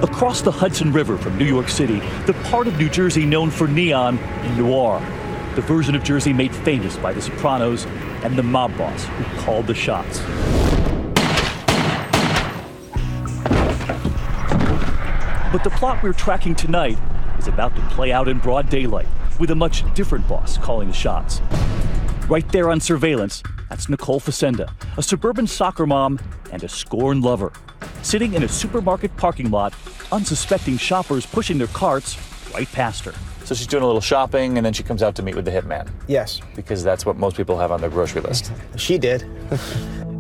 Across the Hudson River from New York City, the part of New Jersey known for neon and noir, the version of Jersey made famous by The Sopranos and the mob boss who called the shots. But the plot we're tracking tonight is about to play out in broad daylight with a much different boss calling the shots. Right there on surveillance, that's Nicole Faccenda, a suburban soccer mom and a scorned lover, sitting in a supermarket parking lot, unsuspecting shoppers pushing their carts right past her. So she's doing a little shopping, and then she comes out to meet with the hitman. Yes. Because that's what most people have on their grocery list. She did.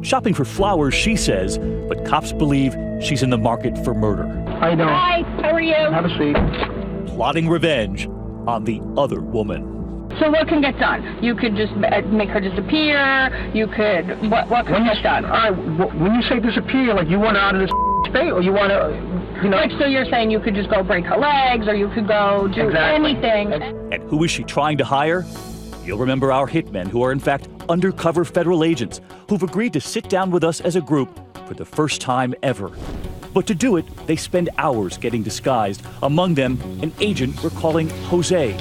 Shopping for flowers, she says, but cops believe she's in the market for murder. How you doing? Hi, how are you? Have a seat. Plotting revenge on the other woman. So what can get done? You could just make her disappear. You could, what can get done? All right, when you say disappear, like you want her out of this state, or you want to, you know? Like, so you're saying you could just go break her legs, or you could go do anything. And who is she trying to hire? You'll remember our hitmen, who are in fact undercover federal agents who've agreed to sit down with us as a group for the first time ever. But to do it, they spend hours getting disguised, among them an agent we're calling Jose,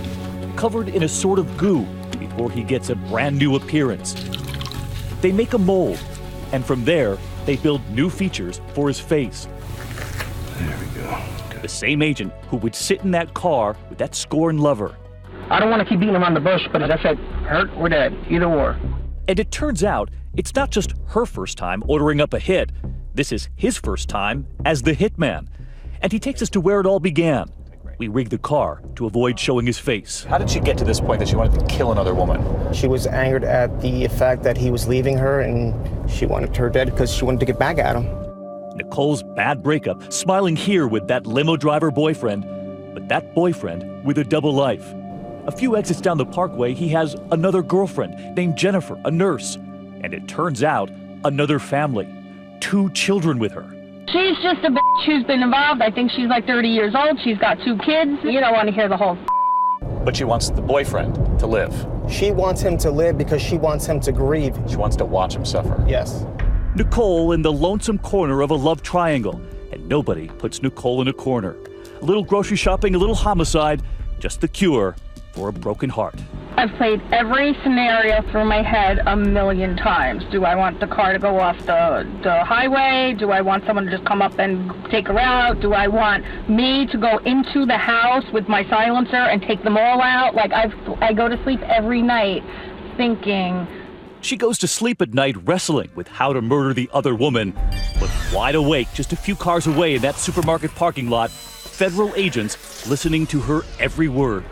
covered in a sort of goo before he gets a brand new appearance. They make a mold, and from there, they build new features for his face. There we go. Okay. The same agent who would sit in that car with that scorned lover. I don't want to keep beating around the bush, but as I said, hurt or dead, either or. And it turns out, it's not just her first time ordering up a hit. This is his first time as the hitman. And he takes us to where it all began. We rigged the car to avoid showing his face. How did she get to this point that she wanted to kill another woman? She was angered at the fact that he was leaving her, and she wanted her dead because she wanted to get back at him. Nicole's bad breakup, smiling here with that limo driver boyfriend, but that boyfriend with a double life. A few exits down the parkway, he has another girlfriend named Jennifer, a nurse. And it turns out, another family. 2 children with her. She's just a bitch who's been involved. I think she's like 30 years old. She's got 2 kids. You don't want to hear the whole. But she wants the boyfriend to live. She wants him to live because she wants him to grieve. She wants to watch him suffer. Yes. Nicole in the lonesome corner of a love triangle. And nobody puts Nicole in a corner. A little grocery shopping, a little homicide, just the cure for a broken heart. I've played every scenario through my head a million times. Do I want the car to go off the highway? Do I want someone to just come up and take her out? Do I want me to go into the house with my silencer and take them all out? Like, I go to sleep every night thinking. She goes to sleep at night wrestling with how to murder the other woman. But wide awake, just a few cars away in that supermarket parking lot, federal agents listening to her every word.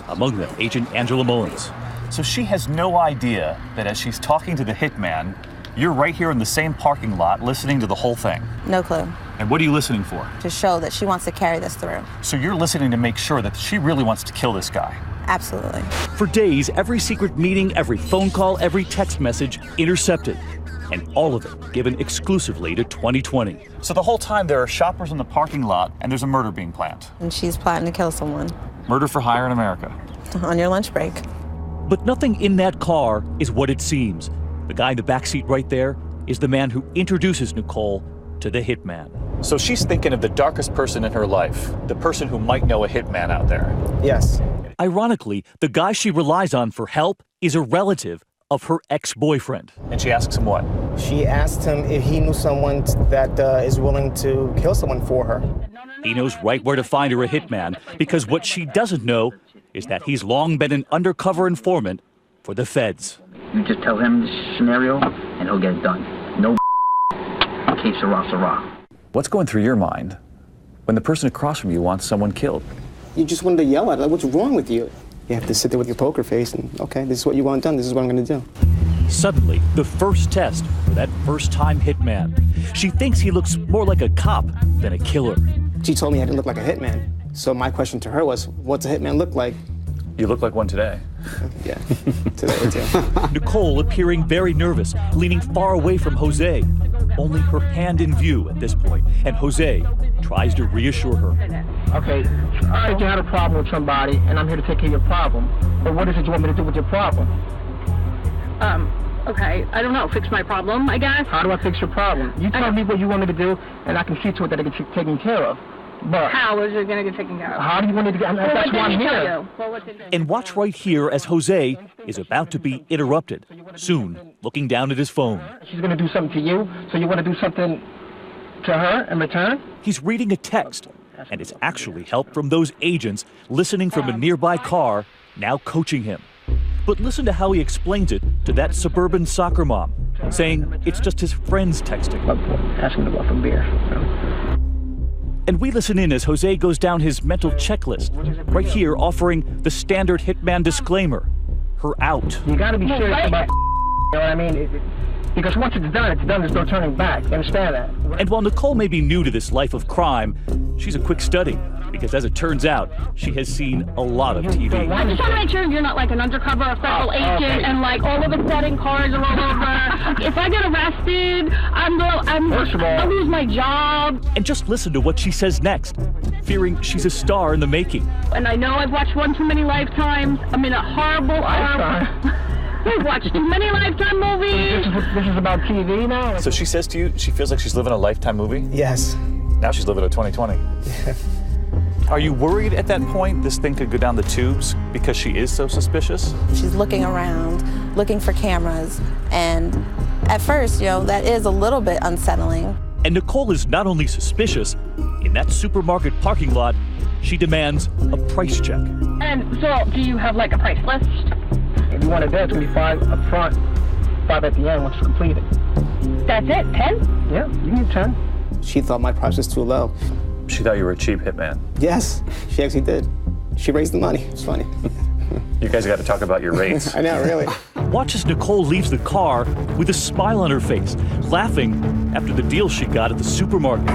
Among them, Agent Angela Mullins. So she has no idea that as she's talking to the hitman, you're right here in the same parking lot listening to the whole thing. No clue. And what are you listening for? To show that she wants to carry this through. So you're listening to make sure that she really wants to kill this guy. Absolutely. For days, every secret meeting, every phone call, every text message intercepted. And all of it given exclusively to 2020. So the whole time there are shoppers in the parking lot and there's a murder being planned. And she's plotting to kill someone. Murder for hire in America. On your lunch break. But nothing in that car is what it seems. The guy in the backseat right there is the man who introduces Nicole to the hitman. So she's thinking of the darkest person in her life, the person who might know a hitman out there. Yes. Ironically, the guy she relies on for help is a relative of her ex-boyfriend. And she asks him what? She asked him if he knew someone that is willing to kill someone for her. He knows right where to find her a hitman, because what she doesn't know is that he's long been an undercover informant for the feds. You just tell him the scenario, and he'll get it done. No que sera, sera. What's going through your mind when the person across from you wants someone killed? You just wanted to yell at her, like, what's wrong with you? You have to sit there with your poker face and, okay, this is what you want done, this is what I'm going to do. Suddenly, the first test for that first-time hitman. She thinks he looks more like a cop than a killer. She told me I didn't look like a hitman. So my question to her was, what's a hitman look like? You look like one today. Yeah, today too. Nicole appearing very nervous, leaning far away from Jose. Only her hand in view at this point, and Jose tries to reassure her. Okay, all right, you had a problem with somebody, and I'm here to take care of your problem. But what is it you want me to do with your problem? Okay, I don't know, fix my problem, I guess. How do I fix your problem? You tell me what you want me to do, and I can see to it that it gets taken care of. But How is it going to get taken care of? how do you want it to get? Well, That's what why did I'm he tell here. you? Well, what did he- And watch right here as Jose is about to be interrupted, soon looking down at his phone. She's going to do something to you, so you want to do something to her in return? He's reading a text, and it's actually help from those agents listening from a nearby car, now coaching him. But listen to how he explains it to that suburban soccer mom, saying it's just his friends texting. Asking about some beer. And we listen in as Jose goes down his mental checklist, right here offering the standard hitman disclaimer, her out. You got to be serious right. about. You know what I mean? Because once it's done, there's no turning back. You understand that? And while Nicole may be new to this life of crime, she's a quick study, because as it turns out, she has seen a lot of TV. I just want to make sure you're not like an undercover federal agent okay. and like all of a sudden cars are all over. If I get arrested, First of all- I'll lose my job. And just listen to what she says next, fearing she's a star in the making. And I know I've watched one too many Lifetimes. I'm in a horrible. I've watched too many Lifetime movies. This is about TV now? So she says to you, she feels like she's living a Lifetime movie? Yes. Now she's living a 2020. Are you worried at that point this thing could go down the tubes because she is so suspicious? She's looking around, looking for cameras, and at first, that is a little bit unsettling. And Nicole is not only suspicious, in that supermarket parking lot, she demands a price check. And so, do you have like a price list? If you want to dance, it's going to be 5 up front, 5 at the end once it's completed. That's it? 10? Yeah, you can get 10. She thought my price was too low. She thought you were a cheap hitman. Yes, she actually did. She raised the money. It's funny. You guys got to talk about your rates. I know, really. Watch as Nicole leaves the car with a smile on her face, laughing after the deal she got at the supermarket.